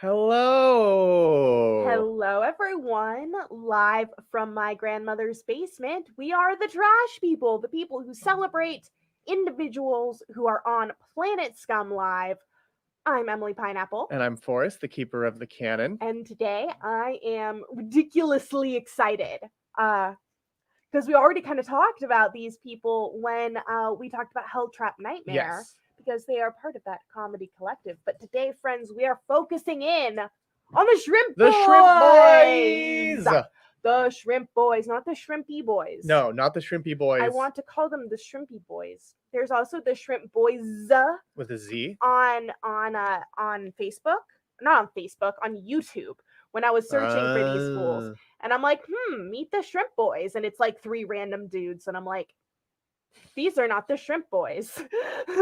Hello. Hello, everyone. Live from my grandmother's basement, we are the trash people, the people who celebrate individuals who are on Planet Scum Live. I'm Emily Pineapple, And I'm Forrest, the keeper of the Canon. and today I am ridiculously excited. Because we already kind of talked about these people when we talked about Hell Trap Nightmare, Yes. because they are part of that comedy collective. But today, friends, we are focusing in on the Shrimp The Shrimp Boys! Boys! The Shrimp Boys, not the Shrimpy Boys. No, not the Shrimpy I Boys want to call them the Shrimpy Boys. There's also the Shrimp Boys with a Z. on Facebook, not on Facebook, on YouTube. When I was searching for these fools, and I'm like, meet the Shrimp Boys, and it's like three random dudes, and I'm like, these are not the Shrimp Boys.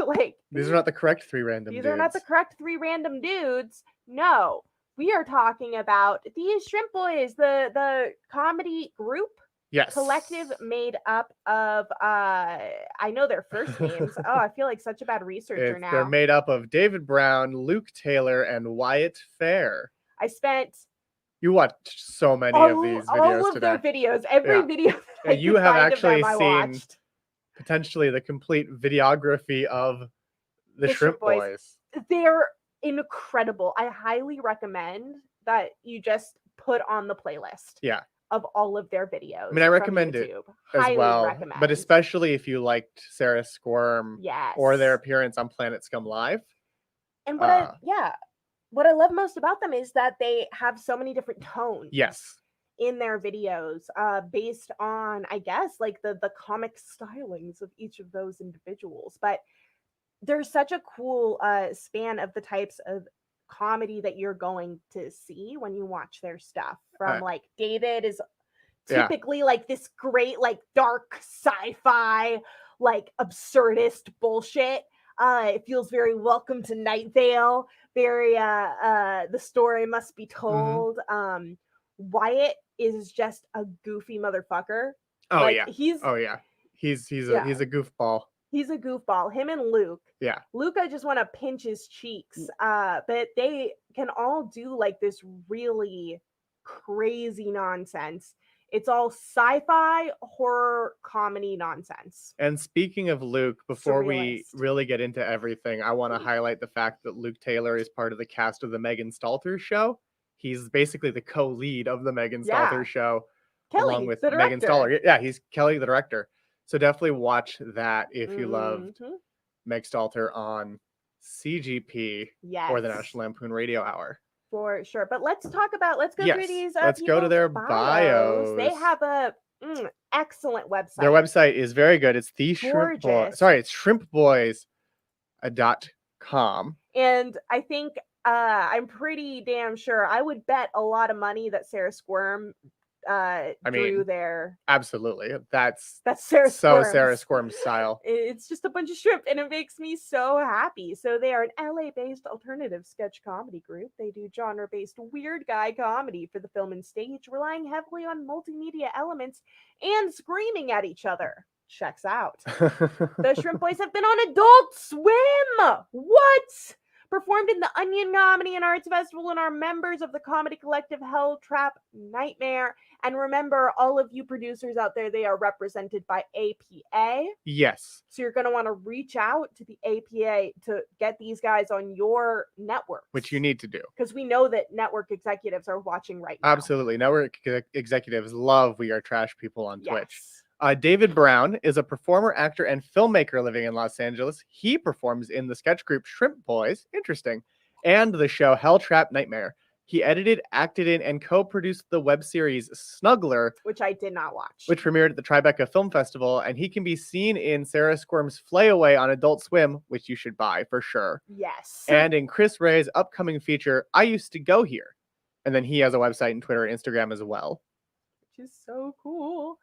Like, These are not the correct three random these dudes. are not the correct three random dudes. No, we are talking about these Shrimp Boys, the comedy group. Yes. Collective made up of I know their first names. Oh, I feel like such a bad researcher now. They're made up of David Brown, Luke Taylor, and Wyatt Fair. I spent You watched so many of these videos all of today. their videos, every video that Yeah, I you could have find actually of them, I seen watched. potentially the complete videography of the Shrimp Boys. They're incredible. I highly recommend that you just put on the playlist. Yeah. Of all of their videos. I mean, I recommend it as Highly well, recommend. but especially if you liked Sarah Squirm Yes. or their appearance on Planet Scum Live. And what I love most about them is that they have so many different tones. Yes. In their videos, based on, I guess, like the comic stylings of each of those individuals. But there's such a cool span of the types of comedy that you're going to see when you watch their stuff. From like David is typically like this great, like dark sci-fi, like absurdist bullshit. It feels very Welcome to Night Vale, very the story must be told. Wyatt is just a goofy motherfucker. Oh, like, yeah. He's a goofball. He's a goofball. Him and Luke. Yeah. Luke, I just want to pinch his cheeks. But they can all do like this really crazy nonsense. It's all sci-fi, horror, comedy nonsense. And speaking of Luke, before we really get into everything, I want to highlight the fact that Luke Taylor is part of the cast of the Megan Stalter show. He's basically the co-lead of the Megan Stalter show, Kelly, along with Megan Stalter. Yeah, he's Kelly, the director. So definitely watch that if you loved Meg Stalter on CGP or the National Lampoon Radio Hour. For sure. But let's go through these. Let's go to their bios. They have a excellent website. Their website is very good. It's the Shrimp Boys. Sorry, it's shrimpboys.com. And I think I'm pretty damn sure I would bet a lot of money that Sarah Squirm drew there. Absolutely. That's Sarah Squirm's. So Sarah Squirm's style. It's just a bunch of shrimp, and it makes me so happy. So they are an LA-based alternative sketch comedy group. They do genre-based weird guy comedy for the film and stage, relying heavily on multimedia elements and screaming at each other. Checks out. The Shrimp Boys have been on Adult Swim. What? Performed in the Onion Comedy and Arts Festival and are members of the comedy collective Hell Trap Nightmare. And remember, all of you producers out there, they are represented by APA. Yes. So you're going to want to reach out to the APA to get these guys on your network. Which you need to do. Because we know that network executives are watching right now. Absolutely. Network executives love We Are Trash People on Twitch. David Brown is a performer, actor, and filmmaker living in Los Angeles. He performs in the sketch group Shrimp Boys, interesting, and the show Hell Trap Nightmare. He edited, acted in, and co-produced the web series Snuggler, which I did not watch, which premiered at the Tribeca Film Festival, and he can be seen in Sarah Squirm's Flayaway on Adult Swim, which you should buy for sure. Yes. And in Chris Ray's upcoming feature, I Used to Go Here. And then he has a website and Twitter and Instagram as well. Which is so cool.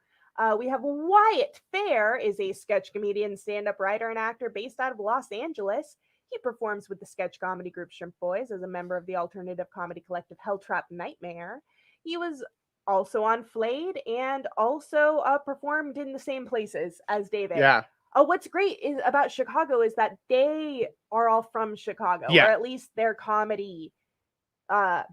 We have Wyatt Fair, is a sketch comedian, stand-up writer, and actor based out of Los Angeles. He performs with the sketch comedy group Shrimp Boys as a member of the alternative comedy collective Hell Trap Nightmare. He was also on Flayed and also performed in the same places as David. Yeah. What's great about Chicago is that they are all from Chicago, or at least their comedy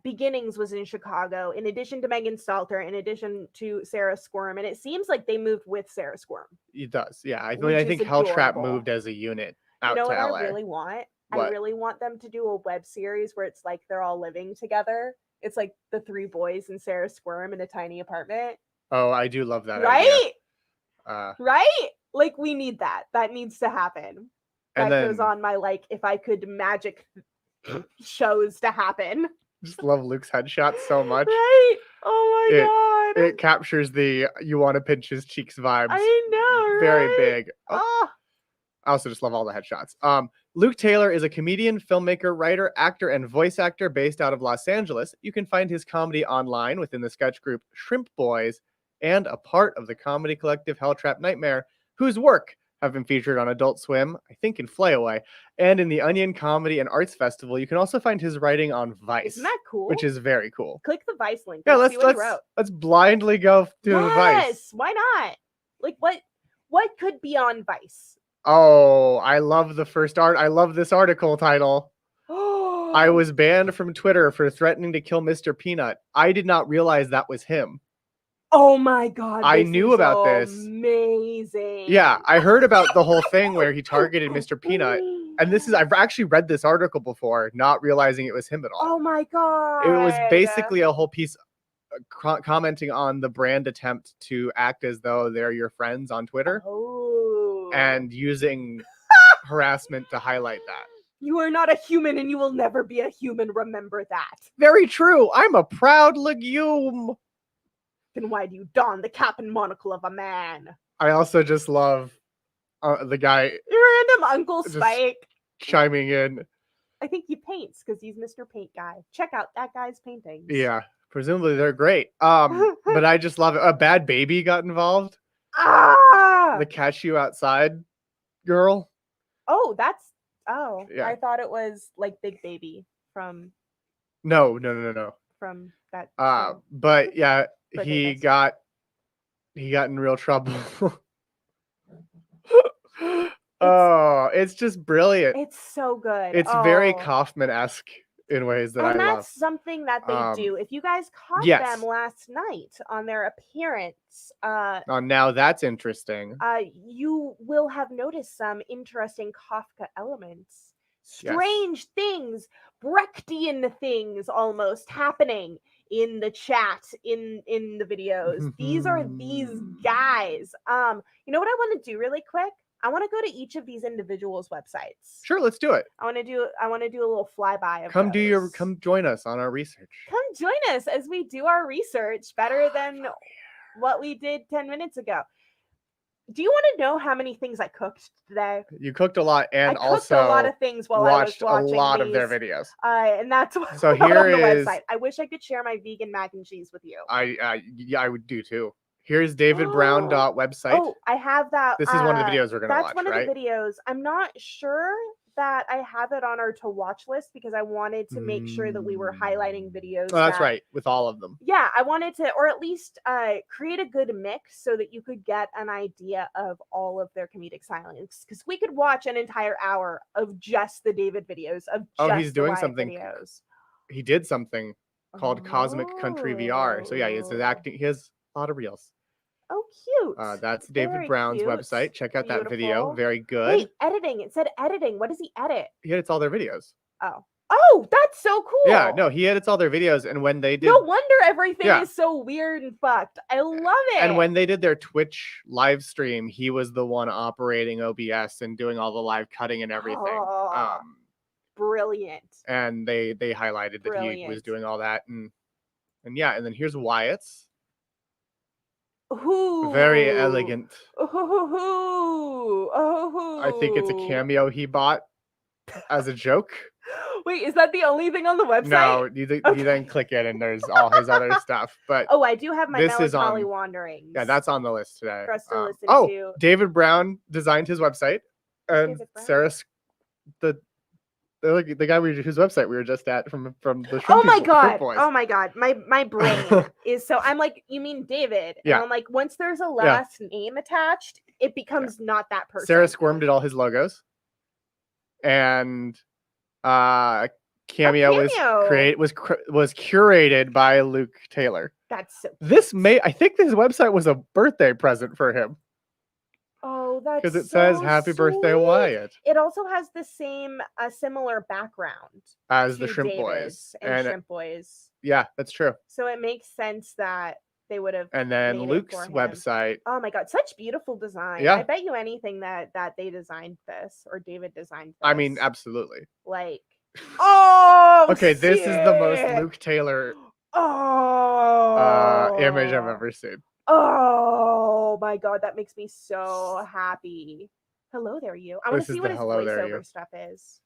Beginnings was in Chicago, in addition to Megan Stalter, in addition to Sarah Squirm, and it seems like they moved with Sarah Squirm. It does, yeah. I mean, Which I is think Helltrap adorable. moved as a unit You out know to what I LA. really want? What? I really want them to do a web series where it's like they're all living together. It's like the three boys and Sarah Squirm in a tiny apartment. Oh, I do love that Right? idea. Right? Like, we need that. That needs to happen. And That then goes on my, like, if I could magic shows to happen. just love Luke's headshot so much. Right? Oh my god. It captures the you want to pinch his cheeks vibes. I know, Very right? big. Oh. I also just love all the headshots. Luke Taylor is a comedian, filmmaker, writer, actor, and voice actor based out of Los Angeles. You can find his comedy online within the sketch group Shrimp Boys and a part of the comedy collective Helltrap Nightmare, whose work have been featured on Adult Swim, I think in Flayaway, and in the Onion Comedy and Arts Festival. You can also find his writing on Vice. Isn't that cool? Which is very cool. Click the Vice link. Yeah, let's see what he wrote. Let's blindly go to the Vice. Yes, why not? Like, what could be on Vice? Oh, I love the first art. I love this article title. I was banned from Twitter for threatening to kill Mr. Peanut. I did not realize that was him. Oh my god. I knew about this. Amazing. Yeah, I heard about the whole thing where he targeted Mr. Peanut. And I've actually read this article before, not realizing it was him at all. Oh my god. It was basically a whole piece commenting on the brand attempt to act as though they're your friends on Twitter. And using harassment to highlight that. You are not a human and you will never be a human. Remember that. Very true. I'm a proud legume. Then why do you don the cap and monocle of a man? I also just love the guy. Random Uncle Spike. Chiming in. I think he paints because he's Mr. Paint Guy. Check out that guy's paintings. Yeah, presumably they're great. But I just love it. A Bad Baby got involved. The Catch You Outside girl. Oh, yeah. I thought it was like Big Baby from. No. From that. But yeah, he got in real trouble. Oh, it's just brilliant. It's so good. It's very Kaufman-esque in ways that I love. And that's something that they do. If you guys caught them last night on their appearance, now that's interesting. You will have noticed some interesting Kafka elements. Strange things, Brechtian things almost happening in the chat, in the videos. These are these guys. You know what I want to do really quick? I want to go to each of these individuals' websites. Sure, let's do it. I want to do a little flyby of come join us on our research. Come join us as we do our research better than what we did 10 minutes ago. Do you want to know how many things I cooked today? You cooked a lot, and I cooked a lot of things while I was watching a lot of their videos. And that's what's so here on the website. I wish I could share my vegan mac and cheese with you. I would do too. Here's davidbrown.website. Oh, I have that. This is one of the videos we're going to watch, That's one of the videos. I'm not sure that I have it on our to watch list because I wanted to make sure that we were highlighting videos. Oh, that's right, with all of them. Yeah, I wanted to, or at least create a good mix so that you could get an idea of all of their comedic silence. Because we could watch an entire hour of just the David videos, of just he's doing something. Videos. He did something called Cosmic Country VR. So yeah, it's his acting. He has a lot of reels. Oh, cute. That's David Brown's website. Check out that video. Very good. Wait, editing. It said editing. What does he edit? He edits all their videos. Oh, that's so cool. Yeah, no, he edits all their videos. And when they did. No wonder everything is so weird and fucked. I love it. And when they did their Twitch live stream, he was the one operating OBS and doing all the live cutting and everything. Brilliant. And they highlighted that he was doing all that. And yeah, and then here's Wyatt's. Ooh. Very elegant. Ooh. I think it's a cameo he bought as a joke. Wait, is that the only thing on the website? No, you then click it and there's all his other stuff. But I do have my Melancholy Wanderings. Yeah, that's on the list today. For us to listen to. David Brown designed his website, and Sarah, the guy whose website we were just at from the Oh my god, my brain is so. I'm like, you mean David? Yeah. And I'm like, once there's a last name attached, it becomes not that person. Sarah Squirm did all his logos, and cameo was curated by Luke Taylor. That's so cute. I think this website was a birthday present for him. Oh, that's because it says "Happy Birthday, Wyatt." It also has the same, similar background as the to Shrimp David's Boys and Shrimp Boys. Yeah, that's true. So it makes sense that they would have. And then made Luke's it for him. website. Oh my god, such beautiful design! Yeah. I bet you anything that they designed this or David designed this. I mean, absolutely. Like, oh, okay, sick! This is the most Luke Taylor image I've ever seen. Oh my god, that makes me so happy. Hello there, you. I want to see what his voiceover stuff is.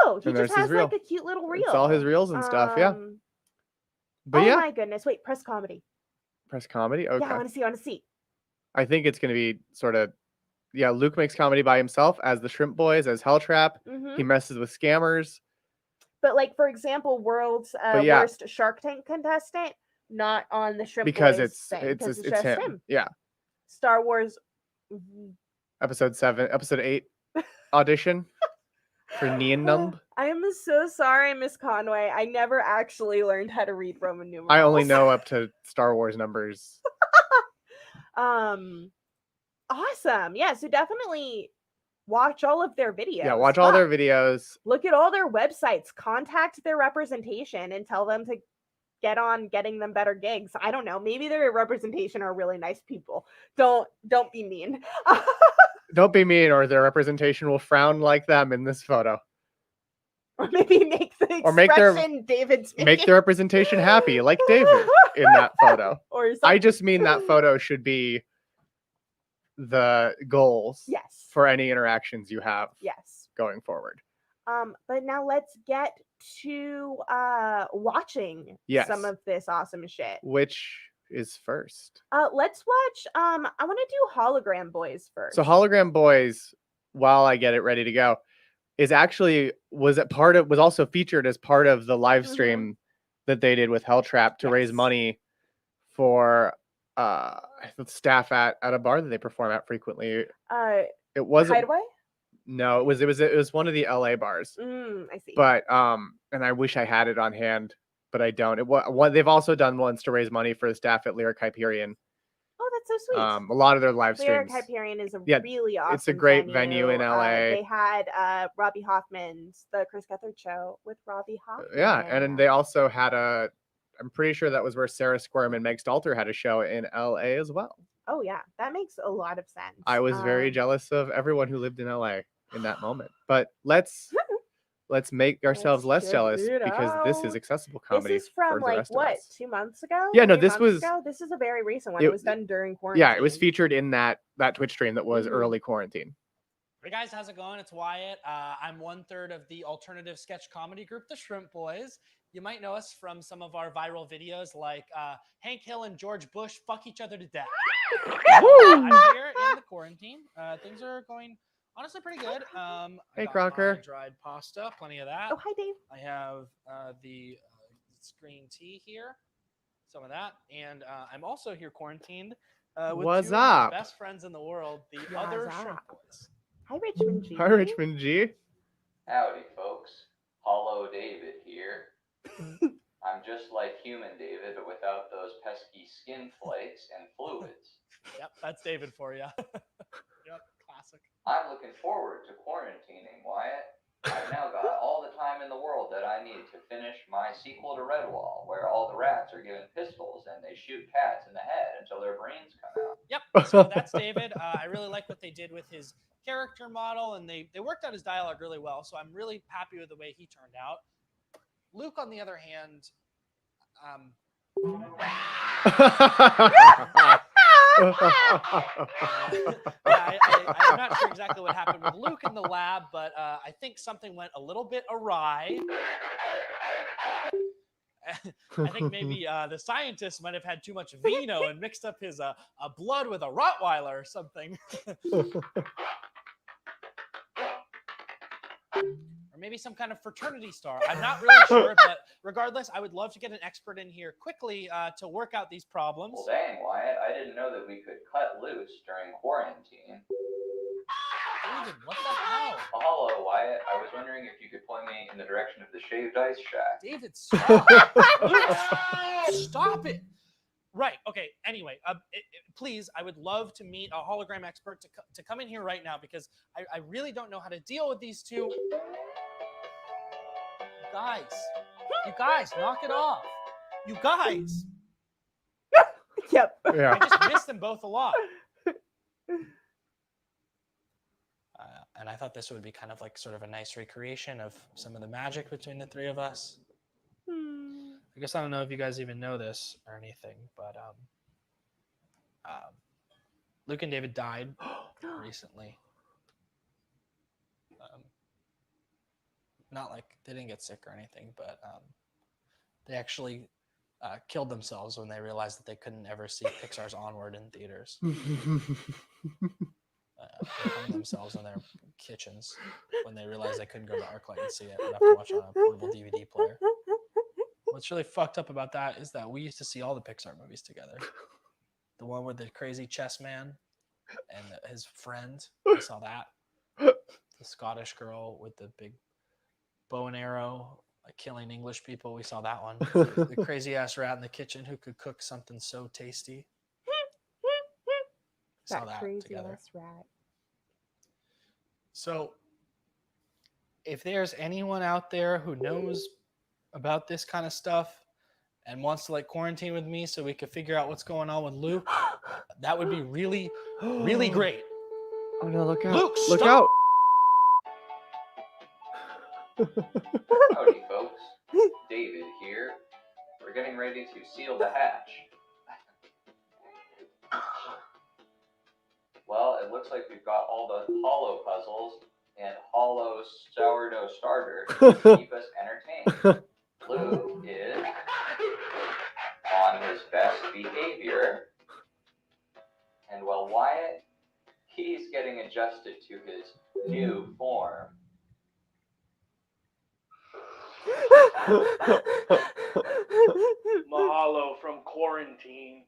Oh, he just has like a cute little reel. It's all his reels and stuff, yeah. But oh my goodness, wait, press comedy. Press comedy? Okay. Yeah, I want to see. I think it's going to be sort of, Luke makes comedy by himself as the Shrimp Boys, as Helltrap. He messes with scammers. But like, for example, world's worst Shark Tank contestant, not on the Shrimp because Boys it's just him. Yeah. Star Wars. Episode 8 audition for Neon Numb. I am so sorry, Miss Conway. I never actually learned how to read Roman numerals. I only know up to Star Wars numbers. Awesome. Yeah, so definitely watch all of their videos. Yeah, watch all their videos. Look at all their websites. Contact their representation and tell them to get on getting them better gigs. I don't know. Maybe their representation are really nice people. Don't be mean. Don't be mean, or their representation will frown like them in this photo. Or maybe make the expression David's making. Make the representation happy, like David in that photo. Or I just mean that photo should be the goals for any interactions you have going forward. But now let's get to watching some of this awesome shit. Which is first? Let's watch I want to do Hologram Boys first. So Hologram Boys, while I get it ready to go, was also featured as part of the live stream that they did with Helltrap to raise money for staff at a bar that they perform at frequently. It wasn't Hideaway? No, it was one of the LA bars. I see. But and I wish I had it on hand, but I don't. They've also done ones to raise money for the staff at Lyric Hyperion. Oh, that's so sweet. A lot of their live streams. Lyric Hyperion is a really awesome. It's a great venue in LA. They had Robbie Hoffman's The Chris Gethard Show with Robbie Hoffman. Yeah, and they also had I'm pretty sure that was where Sarah Squirm and Meg Stalter had a show in LA as well. Oh yeah, that makes a lot of sense. I was very jealous of everyone who lived in LA in that moment. But let's make ourselves less jealous because this is accessible comedy. This is from like what, 2 months ago? Yeah, no, this is a very recent one. It was done during quarantine. Yeah, it was featured in that Twitch stream that was early quarantine. Hey guys, how's it going? It's Wyatt. I'm 1/3 of the alternative sketch comedy group, the Shrimp Boys. You might know us from some of our viral videos like Hank Hill and George Bush fuck each other to death. I'm here in the quarantine. Things are going honestly pretty good. Hey, Crocker. Dried pasta, plenty of that. Oh, hi, Dave. I have the green tea here, some of that. And I'm also here quarantined with What's two up? of my best friends in the world, the other Shrimp Boys. Hi, Richmond G. Hi, Richmond G. Howdy, folks. Hollow David here. I'm just like human David, but without those pesky skin flakes and fluids. Yep, that's David for you. Yep, classic. I'm looking forward to quarantining, Wyatt. I've now got all the time in the world that I need to finish my sequel to Redwall, where all the rats are given pistols and they shoot cats in the head until their brains come out. Yep, so that's David. I really like what they did with his character model, and they worked out his dialogue really well, so I'm really happy with the way he turned out. Luke, on the other hand, I'm not sure exactly what happened with Luke in the lab, but I think something went a little bit awry. I think maybe the scientist might have had too much vino and mixed up his blood with a Rottweiler or something. Or maybe some kind of fraternity star. I'm not really sure, but regardless, I would love to get an expert in here quickly to work out these problems. Well, dang, Wyatt, I didn't know that we could cut loose during quarantine. David, what the hell? Mahalo, Wyatt. I was wondering if you could point me in the direction of the shaved ice shack. David, stop. Stop it. Right. Okay. Anyway, please, I would love to meet a hologram expert to come in here right now because I really don't know how to deal with these two. You guys, knock it off. You guys. Yep. Yeah. I just miss them both a lot. And I thought this would be kind of like sort of a nice recreation of some of the magic between the three of us. I guess I don't know if you guys even know this or anything, but Luke and David died recently. Not like they didn't get sick or anything, but they actually killed themselves when they realized that they couldn't ever see Pixar's Onward in theaters. They hung themselves in their kitchens when they realized they couldn't go to ArcLight and see it. They'd have to watch on a portable DVD player. What's really fucked up about that is that we used to see all the Pixar movies together. The one with the crazy chess man and his friend, we saw that. The Scottish girl with the big bow and arrow, like killing English people, we saw that one. The crazy ass rat in the kitchen who could cook something so tasty. Saw that crazy together. ass rat. So, if there's anyone out there who knows about this kind of stuff and wants to like quarantine with me so we could figure out what's going on with Luke, that would be really, really great. Oh no! Look out! Luke, look stop! out! Howdy, folks. David here. We're getting ready to seal the hatch. Well, it looks like we've got all the hollow puzzles and hollow sourdough starter to keep us entertained. Luke is on his best behavior. And while Wyatt, he's getting adjusted to his new form. Mahalo from quarantine.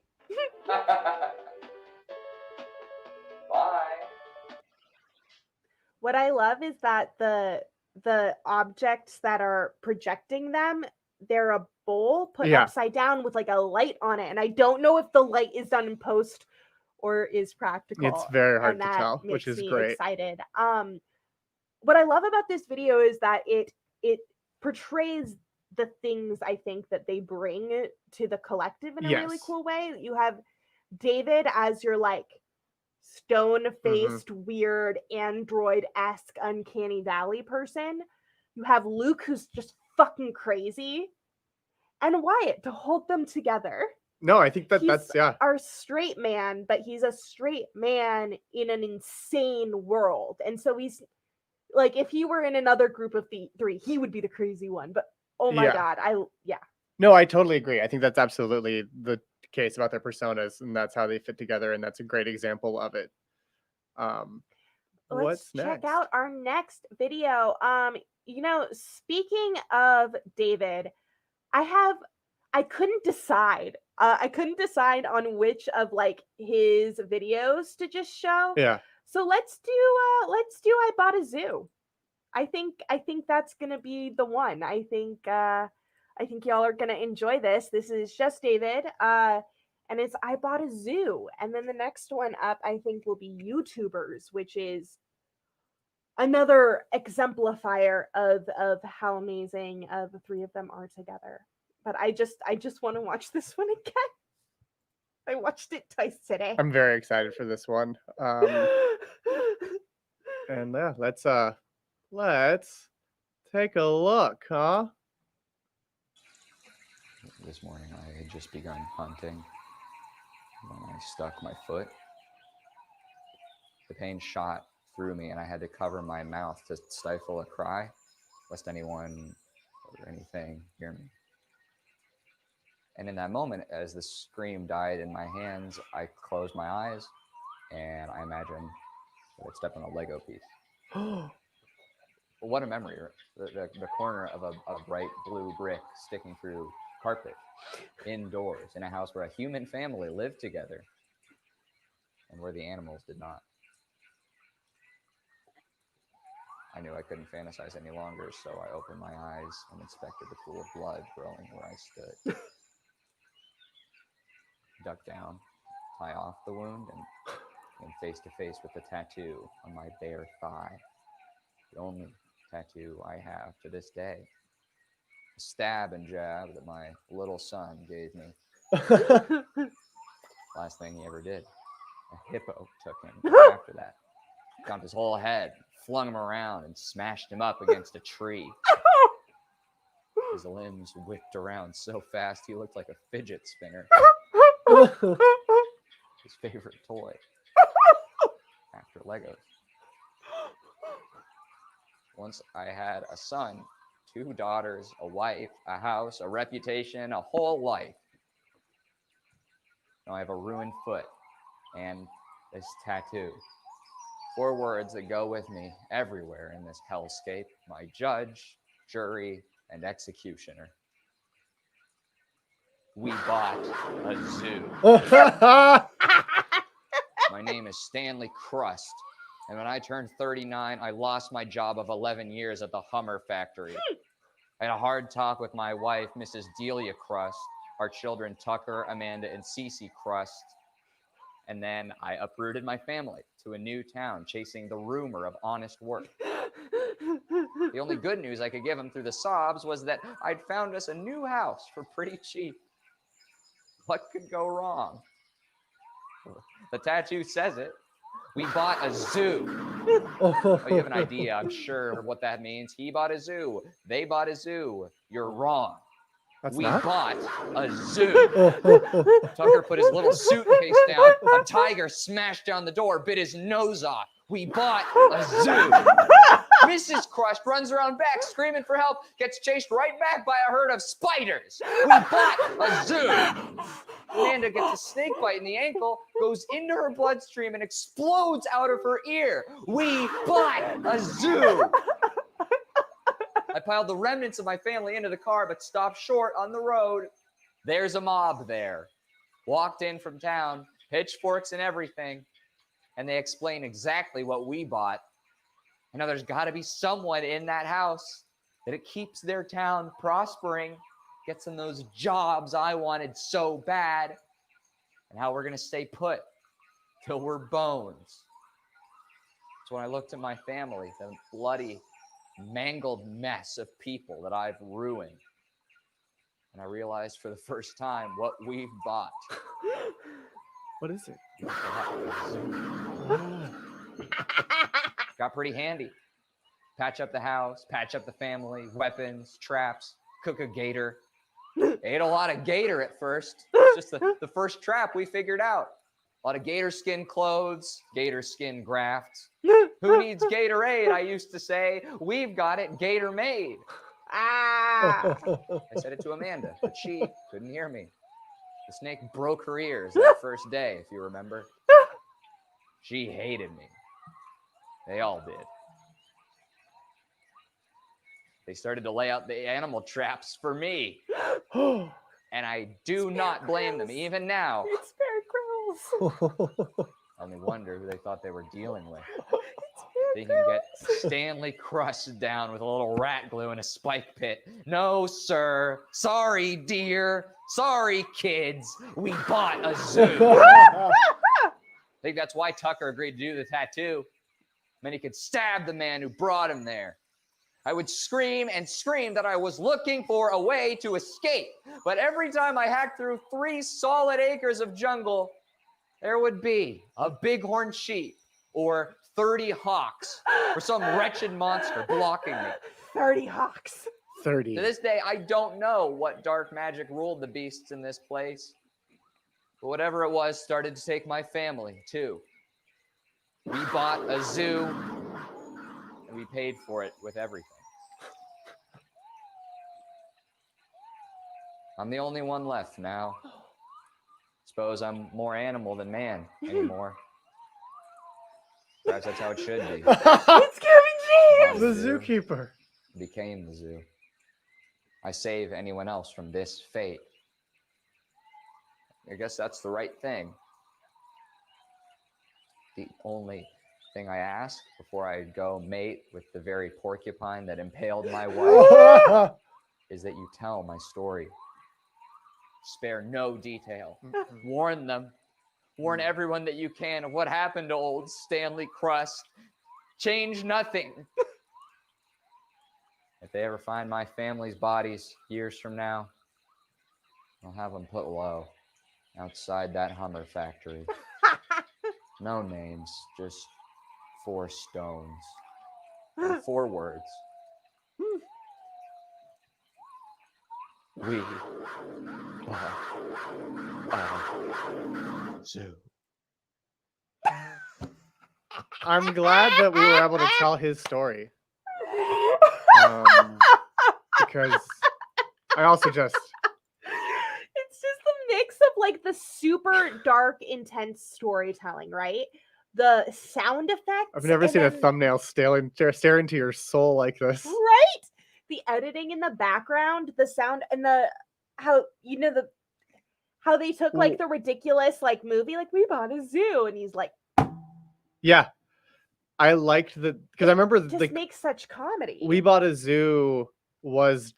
Bye. What I love is that the objects that are projecting them, they're a bowl put upside down with like a light on it, and I don't know if the light is done in post or is practical. It's very hard and to that tell, makes which is me great. Excited. What I love about this video is that it portrays the things I think that they bring to the collective in a really cool way. You have David as your like stone-faced, weird, android-esque, uncanny valley person. You have Luke, who's just fucking crazy, and Wyatt to hold them together. No, I think that's our straight man, but he's a straight man in an insane world, and so he's like, if he were in another group of the three, he would be the crazy one. But oh my god, No, I totally agree. I think that's absolutely the case about their personas, and that's how they fit together, and that's a great example of it. Let's what's next? check out our next video. Speaking of David, I couldn't decide. I couldn't decide on which of like his videos to just show. Yeah. So let's do I Bought a Zoo. I think that's gonna be the one. I think y'all are gonna enjoy this. This is just David. And it's I Bought a Zoo. And then the next one up, I think, will be YouTubers, which is another exemplifier of how amazing the three of them are together. But I just want to watch this one again. I watched it twice today. I'm very excited for this one. And yeah, let's take a look, huh? This morning I had just begun hunting when I stuck my foot. The pain shot through me and I had to cover my mouth to stifle a cry, lest anyone or anything hear me. And in that moment, as the scream died in my hands, I closed my eyes and I imagined that I'd stepped on a Lego piece. What a memory. The corner of a bright blue brick sticking through carpet, indoors, in a house where a human family lived together and where the animals did not. I knew I couldn't fantasize any longer, so I opened my eyes and inspected the pool of blood growing where I stood. Ducked down, tie off the wound, and came face to face with the tattoo on my bare thigh. The only tattoo I have to this day. A stab and jab that my little son gave me. Last thing he ever did. A hippo took him after that. Jumped his whole head, flung him around, and smashed him up against a tree. His limbs whipped around so fast he looked like a fidget spinner. His favorite toy. After Legos. Once I had a son, 2 daughters, a wife, a house, a reputation, a whole life. Now I have a ruined foot and this tattoo. 4 words that go with me everywhere in this hellscape: my judge, jury, and executioner. We bought a zoo. My name is Stanley Crust, and when I turned 39, I lost my job of 11 years at the Hummer factory. I had a hard talk with my wife, Mrs. Delia Crust, our children Tucker, Amanda, and Cece Crust, and then I uprooted my family to a new town, chasing the rumor of honest work. The only good news I could give him through the sobs was that I'd found us a new house for pretty cheap. What could go wrong? The tattoo says it. We bought a zoo. Oh, you have an idea, I'm sure, what that means. He bought a zoo. They bought a zoo. You're wrong. We bought a zoo. Tucker put his little suitcase down. A tiger smashed down the door, bit his nose off. We bought a zoo. Mrs. Crust runs around back screaming for help, gets chased right back by a herd of spiders. We bought a zoo. Amanda gets a snake bite in the ankle, goes into her bloodstream, and explodes out of her ear. We bought a zoo. I piled the remnants of my family into the car, but stopped short on the road. There's a mob there. Walked in from town, pitchforks and everything, and they explain exactly what we bought. I know there's got to be someone in that house that it keeps their town prospering, gets them those jobs I wanted so bad, and how we're going to stay put till we're bones. So when I looked at my family, the bloody, mangled mess of people that I've ruined, and I realized for the first time what we've bought. What is it? Got pretty handy. Patch up the house, patch up the family, weapons, traps, cook a gator. Ate a lot of gator at first. It's just the first trap we figured out. A lot of gator skin clothes, gator skin grafts. Who needs Gatorade? I used to say. We've got it gator made. Ah. I said it to Amanda, but she couldn't hear me. The snake broke her ears that first day, if you remember. She hated me. They all did. They started to lay out the animal traps for me. And I do not blame them, even now. It's Bear Grylls. I only wonder who they thought they were dealing with. It's They Bear can get Grylls. Stanley Crust down with a little rat glue in a spike pit. No, sir. Sorry, dear. Sorry, kids. We bought a zoo. I think that's why Tucker agreed to do the tattoo. Then he could stab the man who brought him there. I would scream and scream that I was looking for a way to escape. But every time I hacked through 3 solid acres of jungle, there would be a bighorn sheep or 30 hawks or some wretched monster blocking me. 30 hawks. 30. To this day, I don't know what dark magic ruled the beasts in this place. But whatever it was started to take my family, too. We bought a zoo, and we paid for it with everything. I'm the only one left now. Suppose I'm more animal than man anymore. Perhaps that's how it should be. It's Kevin James. The zookeeper. Became the zoo. I save anyone else from this fate. I guess that's the right thing. The only thing I ask before I go mate with the very porcupine that impaled my wife is that you tell my story. Spare no detail. Warn them. Warn everyone that you can of what happened to old Stanley Crust. Change nothing. If they ever find my family's bodies years from now, I'll have them put low outside that Hummer factory. No names, just 4 stones. Or 4 words. We are zoo. I'm glad that we were able to tell his story. Because I also just... It's just the mix of like the super dark, intense storytelling, right? The sound effects. I've never seen a thumbnail stare into your soul like this. Right? The editing in the background, the sound, and how they took like the ridiculous like movie, like we bought a zoo, and he's like, yeah, I liked because I remember just makes such comedy. We Bought a Zoo was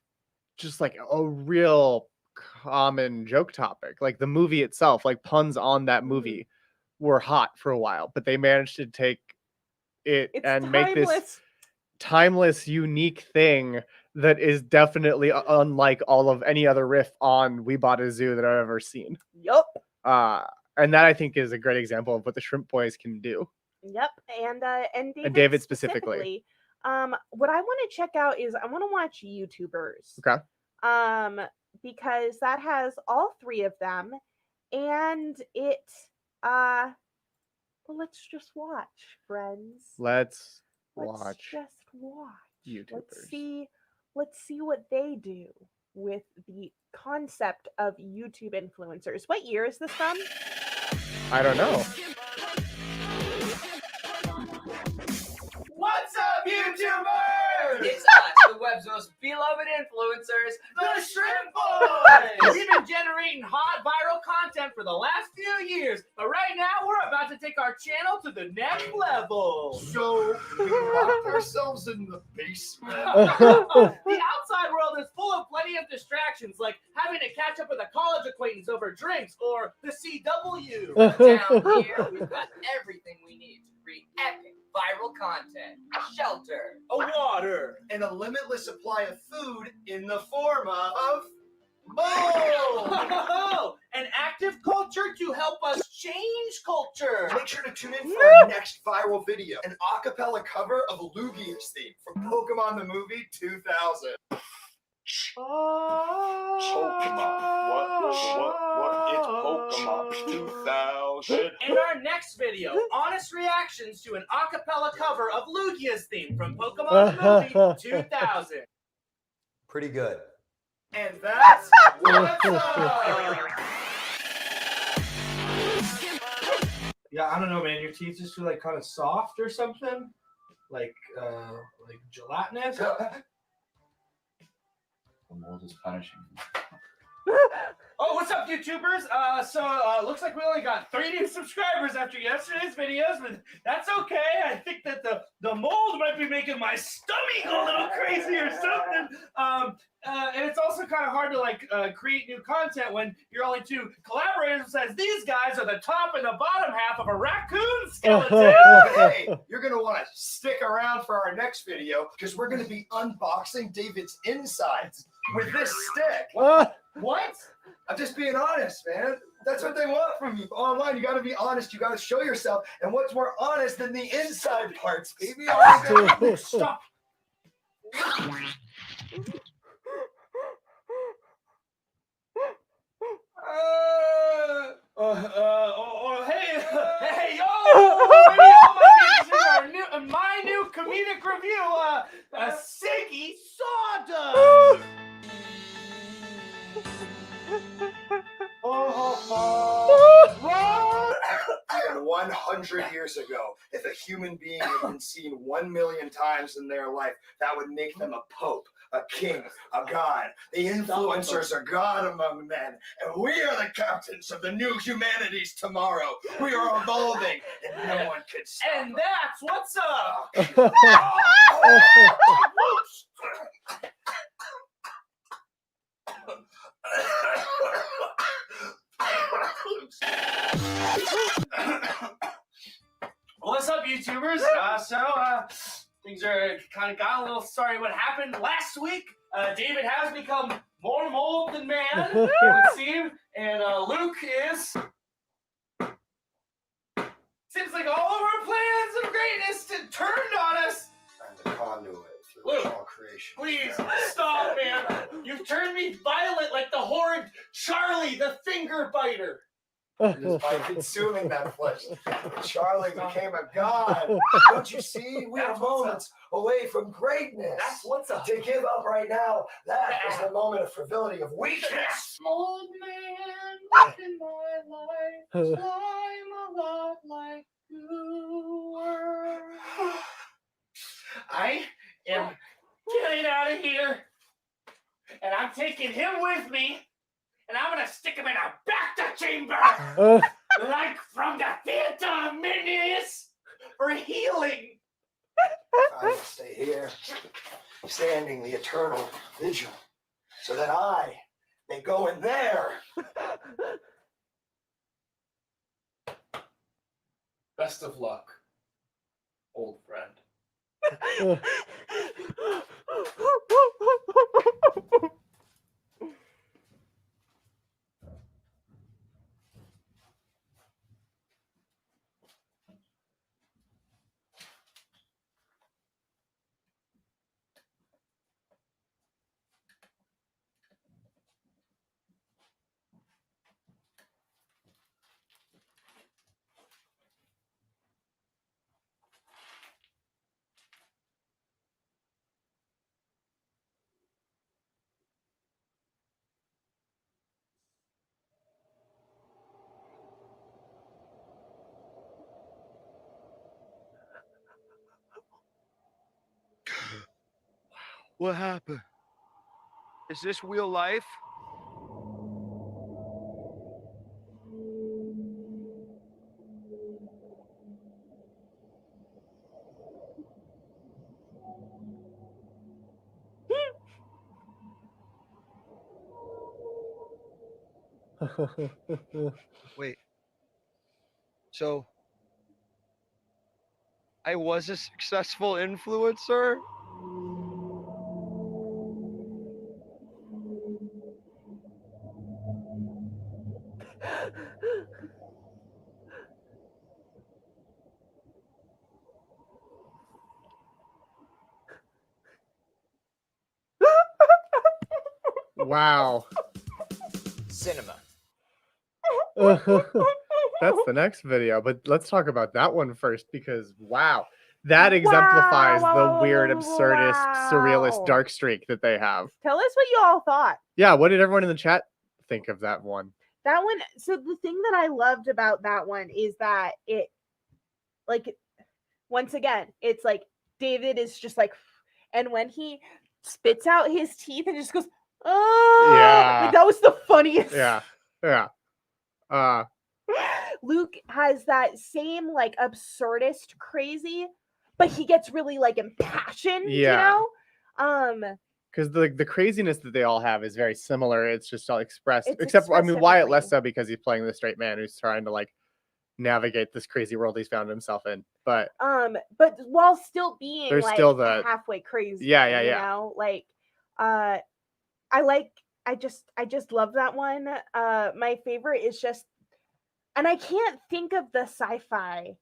just like a real common joke topic. Like the movie itself, like puns on that movie were hot for a while, but they managed to take it and make this timeless, unique thing that is definitely unlike all of any other riff on We Bought a Zoo that I've ever seen. Yup. And that I think is a great example of what the Shrimp Boys can do. Yep. And David specifically. What I want to check out is I want to watch YouTubers. Okay. Because that has all 3 of them, and it well, let's just watch, friends. Let's just watch YouTubers. Let's see what they do with the concept of YouTube influencers. What year is this from? I don't know. What's up, YouTubers? It's us, the web's most beloved influencers, the Shrimp Boys! We've been generating hot viral content for the last few years, but right now we're about to take our channel to the next level. So we locked ourselves in the basement. The outside world is full of plenty of distractions, like having to catch up with a college acquaintance over drinks or the CW. Down here, we've got everything we need to create epic viral content. Shelter, a water, and a limitless supply of food in the form of mold. An active culture to help us change culture. Make sure to tune in for our next viral video, an acapella cover of Lugia's theme from Pokemon the Movie 2000. Pokemon. What? It's Pokemon 2000. In our next video, honest reactions to an acapella cover of Lugia's theme from Pokemon the Movie 2000. Pretty good. And that's what's up. Yeah, I don't know, man. Your teeth just feel like kind of soft or something, like gelatinous. The mold is punishing me. Oh, what's up, YouTubers? So looks like we only got 3 new subscribers after yesterday's videos, but that's okay. I think that the mold might be making my stomach a little crazy or something. And it's also kind of hard to create new content when your only 2 collaborators says these guys are the top and the bottom half of a raccoon skeleton. Hey, you're gonna want to stick around for our next video because we're gonna be unboxing David's insides with this stick. What? I'm just being honest, man. That's what they want from you online. You got to be honest. You got to show yourself. And what's more honest than the inside parts, baby? Stop. Hey, yo! My new comedic review, Siggy Sawdust. And 100 years ago, if a human being had been seen 1 million times in their life, that would make them a pope. a king, a god. The influencers are God among men, and we are the captains of the new humanities tomorrow. We are evolving, and no one can stop And us. that's what's up. What's up, YouTubers? Things are kind of got a little sorry what happened last week. David has become more mold than man, it would seem, and Luke is. Seems like all of our plans of greatness turned on us. I'm the conduit through Luke, all creation. Please stop, man. You've turned me violent like the horrid Charlie, the finger biter. Just by consuming that flesh, Charlie became a god. Don't you see? We are moments away from greatness. That's what's up. To give up right now, that is the moment of frivolity, of weakness. Old man in my life, I'm a lot like you were. I am getting out of here, and I'm taking him with me. And I'm gonna stick him in a back chamber, like from the Phantom Menace, for healing. I will stay here, standing the eternal vigil, so that I may go in there. Best of luck, old friend. What happened? Is this real life? Wait. So, I was a successful influencer? Wow. Cinema. That's the next video, but let's talk about that one first because wow, that exemplifies the weird, absurdist, surrealist dark streak that they have. Tell us what you all thought. Yeah, what did everyone in the chat think of that one? That one, so the thing that I loved about that one is that it, like, once again, it's like David is just like, and when he spits out his teeth and just goes, oh, Yeah. like that was the funniest. Yeah. Luke has that same like absurdist crazy, but he gets really like impassioned, you know? Because the craziness that they all have is very similar. It's just all expressed, It's except I mean Wyatt differently. less so because he's playing the straight man who's trying to like navigate this crazy world he's found himself in. But while still being there's like still the halfway crazy. Yeah. You know, like I just love that one. My favorite is just, and I can't think of the sci-fi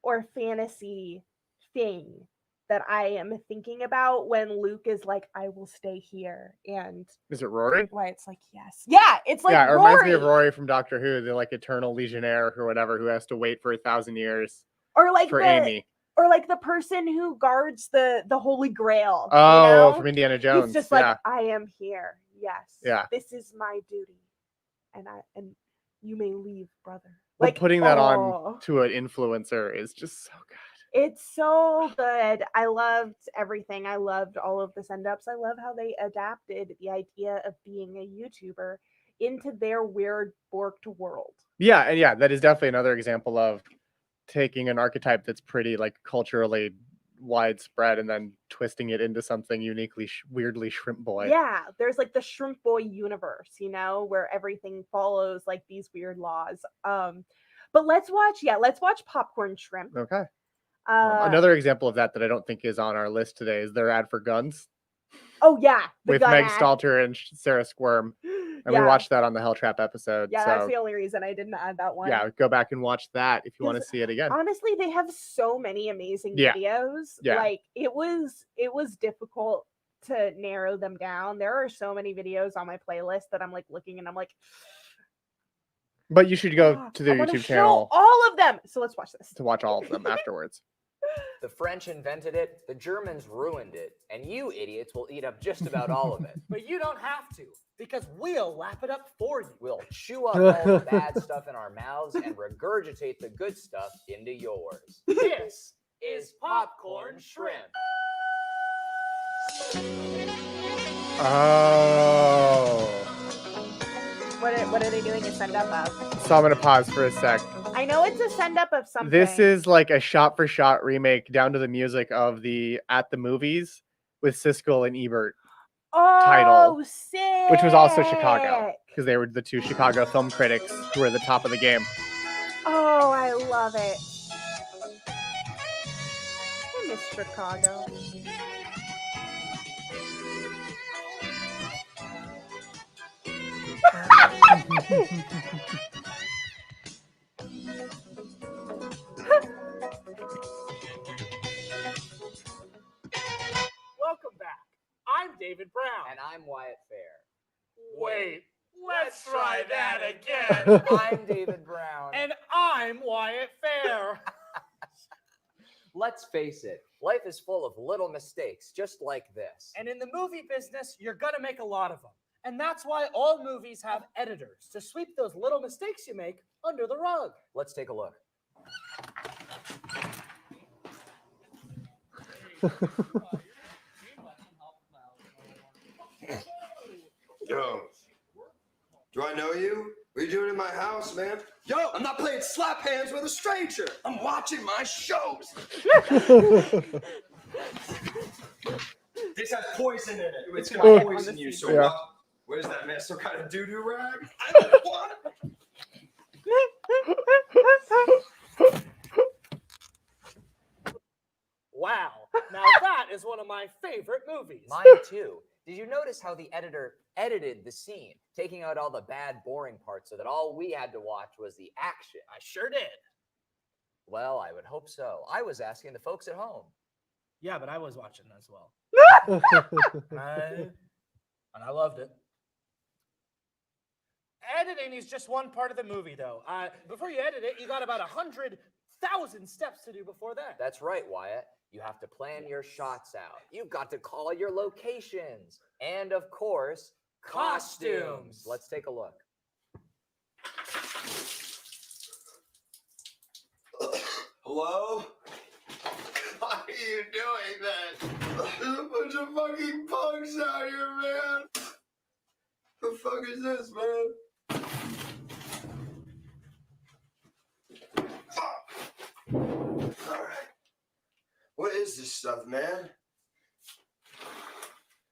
or fantasy thing that I am thinking about when Luke is like, I will stay here. And is it Rory? Why it's like, yes. Yeah, it's like it Rory. reminds me of Rory from Doctor Who, the like eternal legionnaire or whatever who has to wait for 1,000 years. Or like for Amy. Or like the person who guards the Holy Grail. Oh, you know? from Indiana Jones. He's just like, I am here. Yes. Yeah. This is my duty. And you may leave, brother. But Like putting that on to an influencer is just so good. It's so good. I loved everything. I loved all of the send ups. I love how they adapted the idea of being a YouTuber into their weird borked world. Yeah, and yeah, that is definitely another example of taking an archetype that's pretty like culturally widespread and then twisting it into something uniquely weirdly shrimp boy. Yeah, there's like the shrimp boy universe, you know, where everything follows like these weird laws. But let's watch Popcorn Shrimp. Okay. Uh, Another example of that I don't think is on our list today is their ad for guns oh yeah, the with gun Meg ad. Stalter and Sarah Squirm. And Yeah. we watched that on the Hell Trap episode. Yeah, so that's the only reason I didn't add that one. yeah, go back and watch that if you want to 'Cause see it again. Honestly, they have so many amazing Yeah. videos. Yeah. Like it was difficult to narrow them down. There are so many videos on my playlist that I'm like looking and I'm like, But you should go to I their wanna YouTube show channel all of them. So let's watch this. to watch all of them afterwards. The French invented it, the Germans ruined it, and you idiots will eat up just about all of it. But you don't have to, because we'll lap it up for you. We'll chew up all the bad stuff in our mouths and regurgitate the good stuff into yours. This is Popcorn Shrimp. Oh. What are they doing a send up of? So I'm gonna pause for a sec. I know it's a send up of something. This is like a shot for shot remake down to the music of the At the Movies with Siskel and Ebert title, sick. which was also Chicago because they were the two Chicago film critics who were at the top of the game. Oh, I love it. I miss Chicago. Welcome back. I'm David Brown. And I'm Wyatt Fair. Wait, let's try that again. I'm David Brown. And I'm Wyatt Fair. Let's face it, life is full of little mistakes, just like this. And in the movie business, you're gonna make a lot of them. And that's why all movies have editors to sweep those little mistakes you make under the rug. Let's take a look. Yo, do I know you? What are you doing in my house, man? Yo, I'm not playing slap hands with a stranger. I'm watching my shows. This has poison in it. It's gonna poison you. So Yeah. what is that, man? Some kind of doo-doo rag? I don't want it. Wow, now that is one of my favorite movies. Mine too. Did you notice how the editor edited the scene, taking out all the bad, boring parts so that all we had to watch was the action? I sure did. Well, I would hope so. I was asking the folks at home. Yeah, but I was watching as well. And I loved it. Editing is just one part of the movie, though. Before you edit it, you got about 100,000 steps to do before that. That's right, Wyatt. You have to plan your shots out. You've got to call your locations. And of course, costumes. Let's take a look. Hello? Why are you doing that? There's a bunch of fucking punks out here, man. The fuck is this, man? Alright. What is this stuff, man?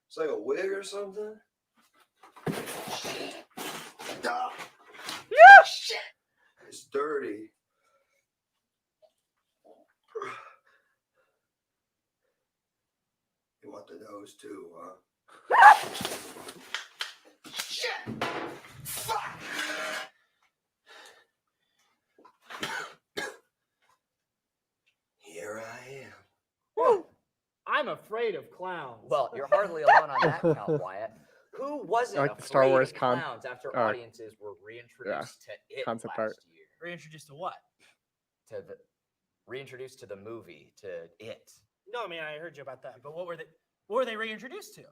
It's like a wig or something? Shit. Ah. Shit. It's dirty. You want the nose too, huh? Shit! Fuck! Here I am. I'm afraid of clowns. Well, you're hardly alone on that count, Wyatt. Who wasn't I like the afraid Star Wars of clowns after uh, audiences were reintroduced to it concept last art. year? Reintroduced to what? Reintroduced to the movie, to it. No, I mean, I heard you about that. But what were they reintroduced to?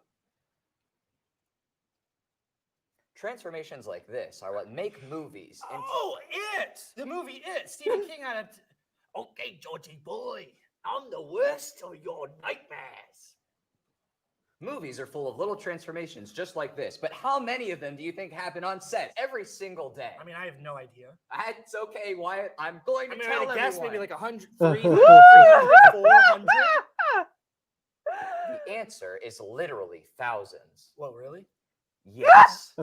Transformations like this are what make movies. Oh, It! The movie It. Stephen King had a... Okay, Georgie boy. I'm the worst of your nightmares. Movies are full of little transformations just like this, but how many of them do you think happen on set every single day? I mean, I have no idea. It's okay, Wyatt. I'm going to I mean, tell I guess everyone. maybe like 100, 300, 300, 400. The answer is literally thousands. Whoa, really? Yes.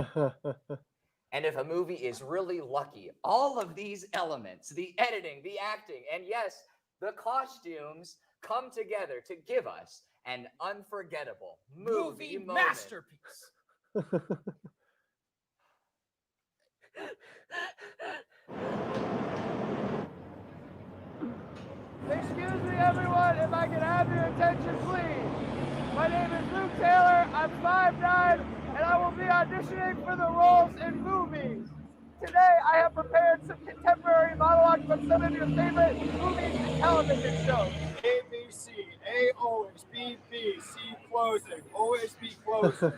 And if a movie is really lucky, all of these elements, the editing, the acting, and yes, the costumes come together to give us an unforgettable movie moment. masterpiece. Excuse me, everyone, if I can have your attention, please. My name is Luke Taylor. I'm 5'9", and I will be auditioning for the roles in movies. Today, I have prepared some contemporary monologues from some of your favorite movies and television shows. A, B, C. A, always. B, B. C, closing. Always be closing.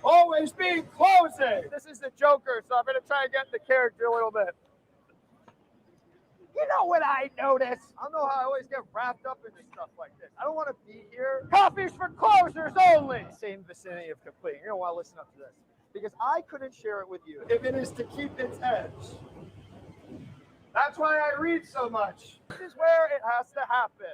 Always be closing. This is the Joker, so I'm going to try and get in the character a little bit. You know what I notice? I don't know how I always get wrapped up into stuff like this. I don't want to be here. Coffee's for closers only. Same vicinity of complete. You're going to want to listen up to this. Because I couldn't share it with you if it is to keep its edge. That's why I read so much. This is where it has to happen.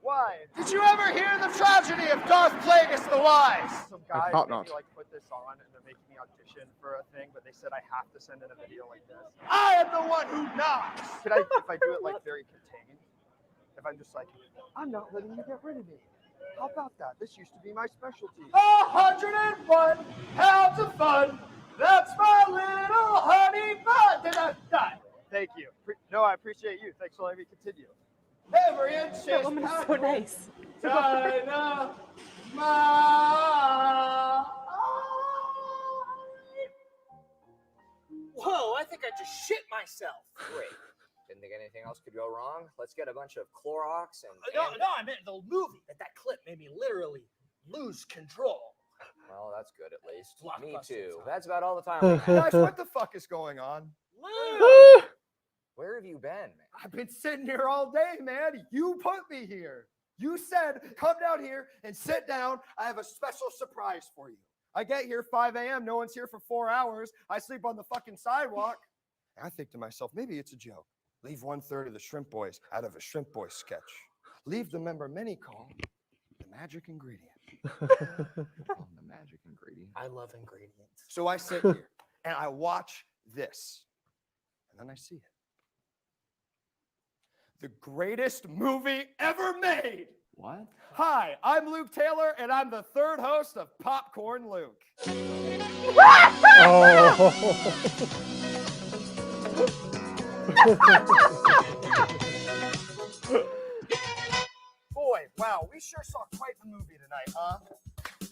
Why? Did you ever hear the tragedy of Darth Plagueis the Wise? Some guy made me like put this on and they're making me audition for a thing, but they said I have to send in a video like this. I am the one who knocks. Could I, if I do it like very contained? If I'm just like, I'm not letting you get rid of me. How about that? This used to be my specialty. 101 pounds of fun. That's my little honey bun. Did I die? Thank you. No, I appreciate you. Thanks for letting me continue. Every inch is That woman is so nice. Dynamite. Whoa, I think I just shit myself. Great. Didn't think anything else could go wrong. Let's get a bunch of Clorox and... No, I meant the movie. That clip made me literally lose control. Well, that's good at least. Me Blockbuster too. time. That's about all the time we have. Guys, what the fuck is going on? Where have you been, man? I've been sitting here all day, man. You put me here. You said, come down here and sit down. I have a special surprise for you. I get here 5 a.m. No one's here for 4 hours. I sleep on the fucking sidewalk. I think to myself, maybe it's a joke. Leave 1/3 of the Shrimp Boys out of a Shrimp Boys sketch. Leave the member many call the magic ingredient. The magic ingredient. I love ingredients. So I sit here and I watch this. And then I see it. The greatest movie ever made. What? Hi, I'm Luke Taylor, and I'm the third host of Popcorn Luke. Boy, wow, we sure saw quite the movie tonight, huh?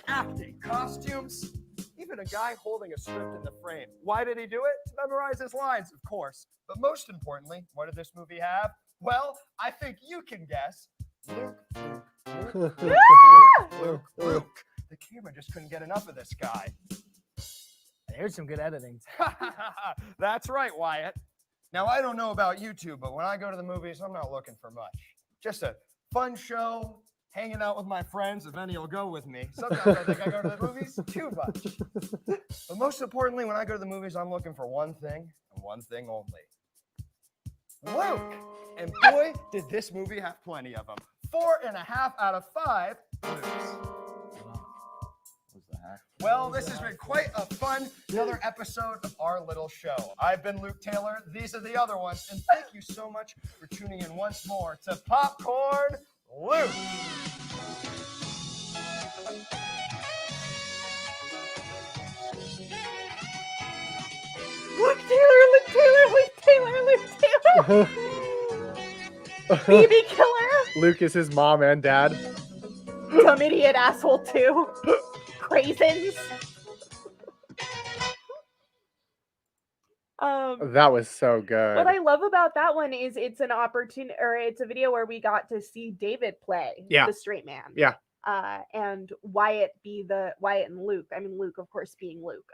Acting, costumes, even a guy holding a script in the frame. Why did he do it? To memorize his lines, of course. But most importantly, what did this movie have? Well, I think you can guess. Luke. The camera just couldn't get enough of this guy. Here's some good editing. That's right, Wyatt. Now, I don't know about you two, but when I go to the movies, I'm not looking for much. Just a fun show, hanging out with my friends, if any will go with me. Sometimes I think I go to the movies too much. But most importantly, when I go to the movies, I'm looking for one thing and one thing only. Luke! And boy, did this movie have plenty of them. 4.5 out of 5 Lukes. Well, this has been quite a fun another episode of our little show. I've been Luke Taylor. These are the other ones. And thank you so much for tuning in once more to Popcorn Luke. Luke Taylor. Baby killer. Luke is his mom and dad. Dumb idiot asshole too. Craisins. That was so good. What I love about that one is it's an opportunity, or it's a video where we got to see David play the straight man. Yeah. And Wyatt and Luke. I mean, Luke, of course, being Luke.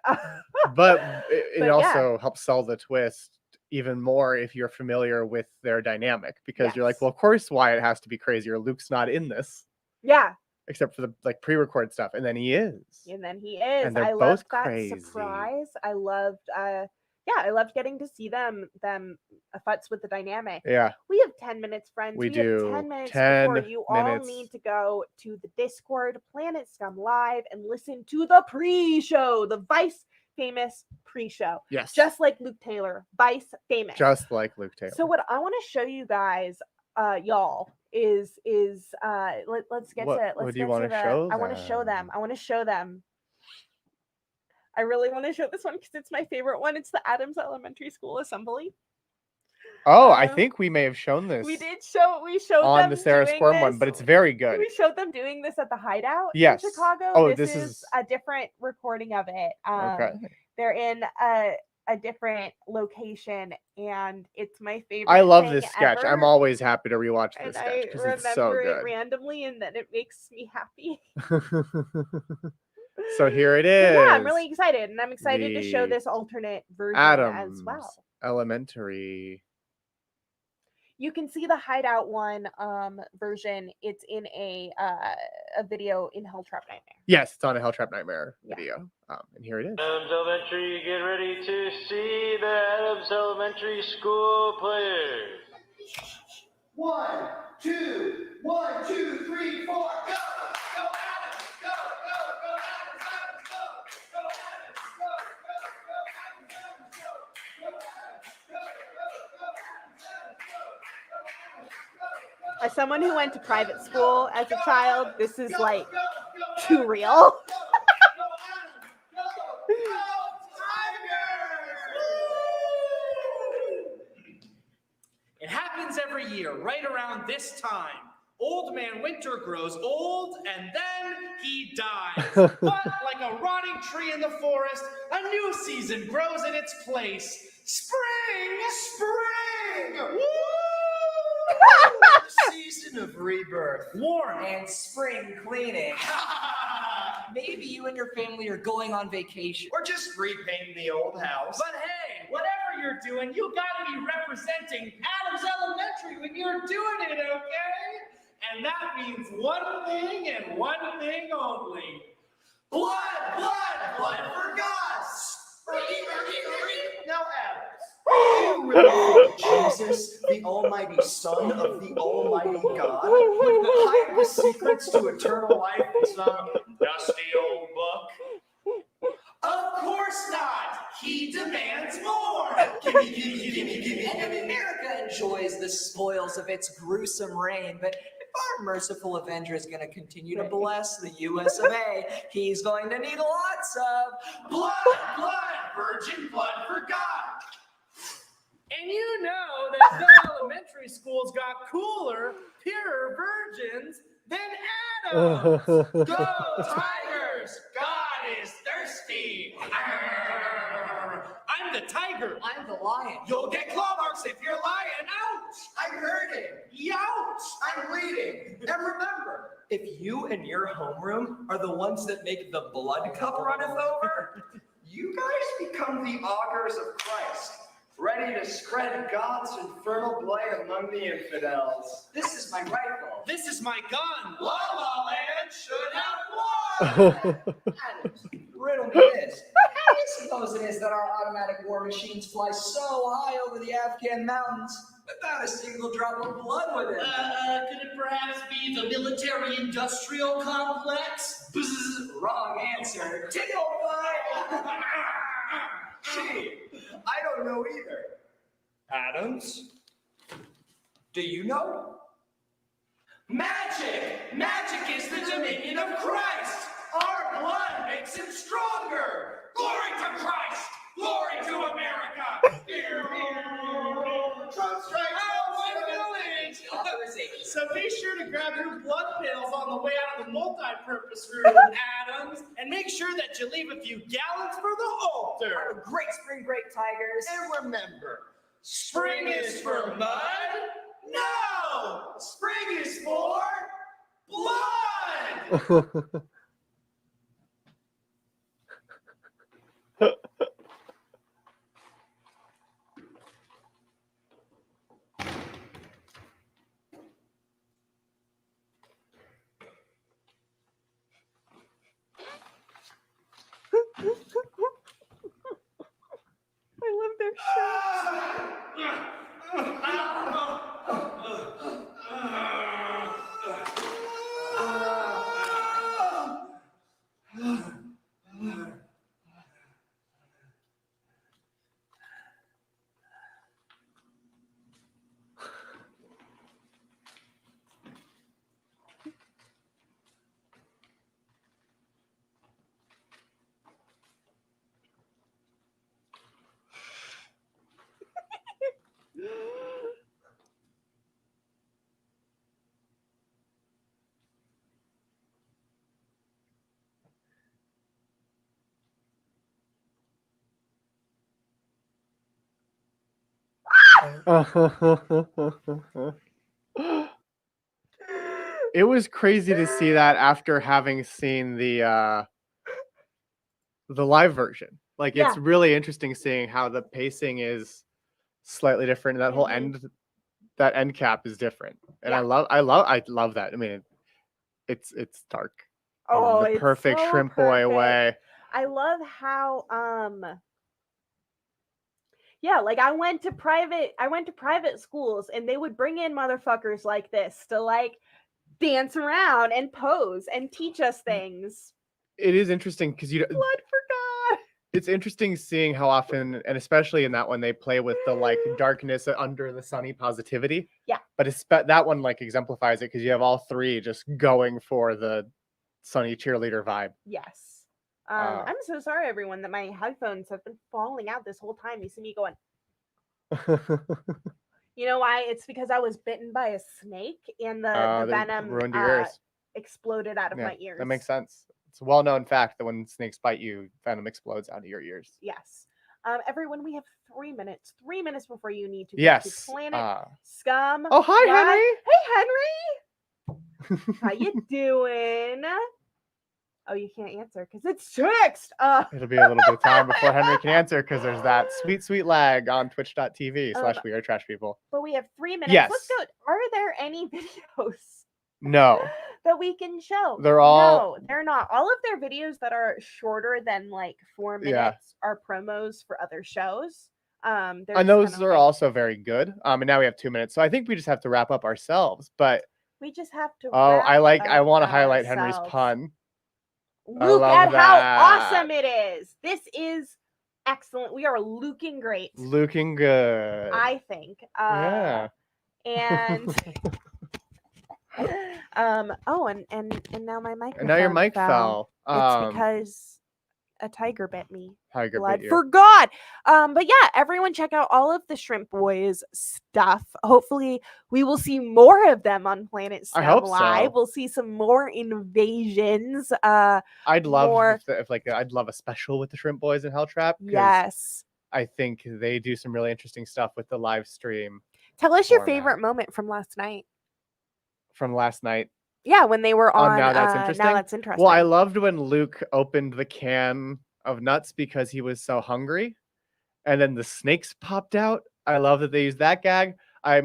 But it also helps sell the twist even more if you're familiar with their dynamic, because you're like, Yes. well, of course Wyatt has to be crazy or Luke's not in this, Yeah. except for the like pre-record stuff, and then he is. And then he is. And they're I both loved that crazy. surprise. I loved I loved getting to see them futz with the dynamic. Yeah. We have 10 minutes, friends. We have do. 10 minutes 10 before you all minutes. need to go to the Discord, Planet Scum Live, and listen to the pre-show, the Vice famous pre-show. Yes. Just like Luke Taylor, Vice famous. Just like Luke Taylor. So what I want to show you guys, y'all, is let's get What- to what let's do you get wanna to the show I want to show them. I want to show them. I really want to show this one because it's my favorite one. It's the Adams Elementary School Assembly. Oh, I think we may have shown this. We showed on them the Sarah doing Squirm one, this. but it's very good. We showed them doing this at the Hideout Yes. in Chicago. Oh, this this is is- a different recording of it. Okay. They're in a different location, and it's my favorite. I love thing this sketch. ever. I'm always happy to rewatch And this sketch I because remember it's so it good. randomly, and then it makes me happy. So here it So is. yeah, I'm really excited, and I'm excited to show The this alternate version Adams as well. Elementary. You can see the Hideout one version. It's in a video in Helltrap Nightmare. Yes, it's on a Helltrap Nightmare Yeah. video. And here it is. Adams Elementary, get ready to see the Adams Elementary School players. 1, 2, 1, 2, 3, 4, go! Go Adams! Go, go, go Adams! Adams, go! Go Adams! Go, go, go Adams! Adams, go! Go Adams! Go, go, go Adams! Adams, go! As someone who went to private school as a child, this is like too real. It happens every year, right around this time. Old Man Winter grows old, and then he dies. But like a rotting tree in the forest, a new season grows in its place. Spring! Spring! Woo! Season of rebirth. Warm. And spring cleaning. Maybe you and your family are going on vacation. Or just repainting the old house. But hey, whatever you're doing, you gotta be representing Adams Elementary when you're doing it, okay? And that means one thing and one thing only. Blood, blood, blood for Gus! Now, Adams. You really think Jesus, the almighty Son of the almighty God, would hide the secrets to eternal life in some dusty old book? Of course not! He demands more! Gimme, gimme, gimme, gimme, And gimme. America enjoys the spoils of its gruesome reign, but if our merciful Avenger is going to continue to bless the US of A, he's going to need lots of blood, blood, virgin blood for God! And you know that the elementary schools got cooler, purer virgins than Adams! Go, Tigers! God is thirsty! Arr! I'm the tiger! I'm the lion. You'll get claw marks if you're lying! Ouch! I heard it. Youch! I'm bleeding. And remember, if you and your homeroom are the ones that make the blood cup runneth over, you guys become the augurs of Christ, ready to spread God's infernal blight among the infidels. This is my rifle. This is my gun! La La Land should have won! Adams, riddle me this. How do you suppose it is that our automatic war machines fly so high over the Afghan mountains without a single drop of blood with it? Could it perhaps be the military-industrial complex? Bzz, wrong answer. Tickle fight! Gee, I don't know either. Adams, do you know? Magic! Magic is the dominion of Christ! Our blood makes him stronger! Glory to Christ! Glory to America! Trump strikes! Oh, my village! So be sure to grab your blood pills on the way out of the multi-purpose room, Adams, and make sure that you leave a few gallons for the altar. Have a great spring break, Tigers. And remember, spring is for mud? No! Spring is for blood! It was crazy to see that after having seen the live version. Like, Yeah. it's really interesting seeing how the pacing is slightly different. That whole that end cap is different, and Yeah. I love that. I mean, it's dark. Oh, in the it's perfect so shrimp boy perfect. way. I love how yeah, like I went to private schools and they would bring in motherfuckers like this to like dance around and pose and teach us things. It is interesting because Blood for God. it's interesting seeing how often, and especially in that one, they play with the like darkness under the sunny positivity. Yeah. But that one like exemplifies it because you have all three just going for the sunny cheerleader vibe. Yes. I'm so sorry, everyone, that my headphones have been falling out this whole time. You see me going. You know why? It's because I was bitten by a snake and the That venom ruined your ears. exploded out of Yeah, my ears. that makes sense. It's a well-known fact that when snakes bite you, venom explodes out of your ears. Yes. Everyone, we have 3 minutes. 3 minutes before you need to go Yes. to Planet Scum. Oh, hi, Henry. Hey, Henry. How you doing? Oh, you can't answer because it's text. It'll be a little bit of time before Henry can answer because there's that sweet lag on twitch.tv/We Are Trash People. But we have 3 minutes. Yes. Let's go. Are there any videos No. that we can show? They're all- No, they're not. All of their videos that are shorter than like 4 minutes are promos for other shows. And those are also very good. And now we have 2 minutes. So I think we just have to wrap up ourselves. But we just have to I wrap want to up highlight Henry's ourselves. pun. Look love at how that. awesome it is. This is excellent. We are looking great. Looking good. I think. Yeah. And oh, and now my microphone. And now your mic fell. It's because a tiger bit me. Tiger Blood bit you. for God. But yeah, everyone check out all of the Shrimp Boys stuff. Hopefully we will see more of them on Planet Scum I hope Live. so. We'll see some more invasions. I'd love more... I'd love a special with the Shrimp Boys and Hell Trap. Yes. I think they do some really interesting stuff with the live stream. Tell us your favorite moment from last night. From last night. Yeah, when they were on Now That's Interesting. Now That's Interesting. Well, I loved when Luke opened the can of nuts because he was so hungry, and then the snakes popped out. I love that they used that gag. I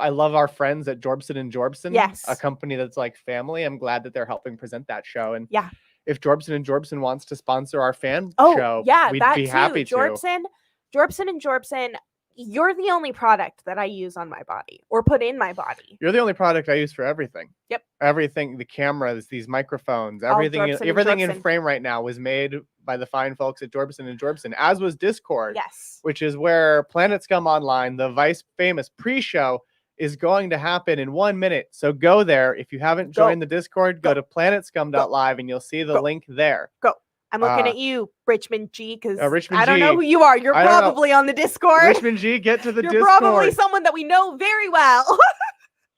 love our friends at Jorbson and Jorbson. Yes. A company that's like family. I'm glad that they're helping present that show. And yeah, if Jorbson and Jorbson wants to sponsor our fan show, yeah, we'd that be too. happy to. Jorbson and Jorbson, you're the only product that I use on my body or put in my body. You're the only product I use for everything. Yep. Everything, the cameras, these microphones, All everything Jorbson in frame right now was made by the fine folks at Jorbson and Jorbson, as was Discord. Yes. Which is where Planet Scum Online, the Vice famous pre-show, is going to happen in 1 minute. So go there. If you haven't joined the Discord, go to planetscum.live and you'll see the link there. Go. I'm looking at you, Richmond G, because Richmond I don't G. know who you are. You're probably on the Discord. Richmond G, get to the You're Discord. probably someone that we know very well.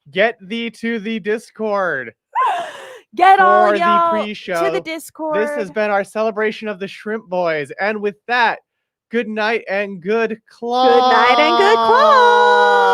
Get thee to the Discord. Get all for y'all the pre-show. to the Discord. This has been our celebration of the Shrimp Boys. And with that, good night and good claw. Good night and good claw.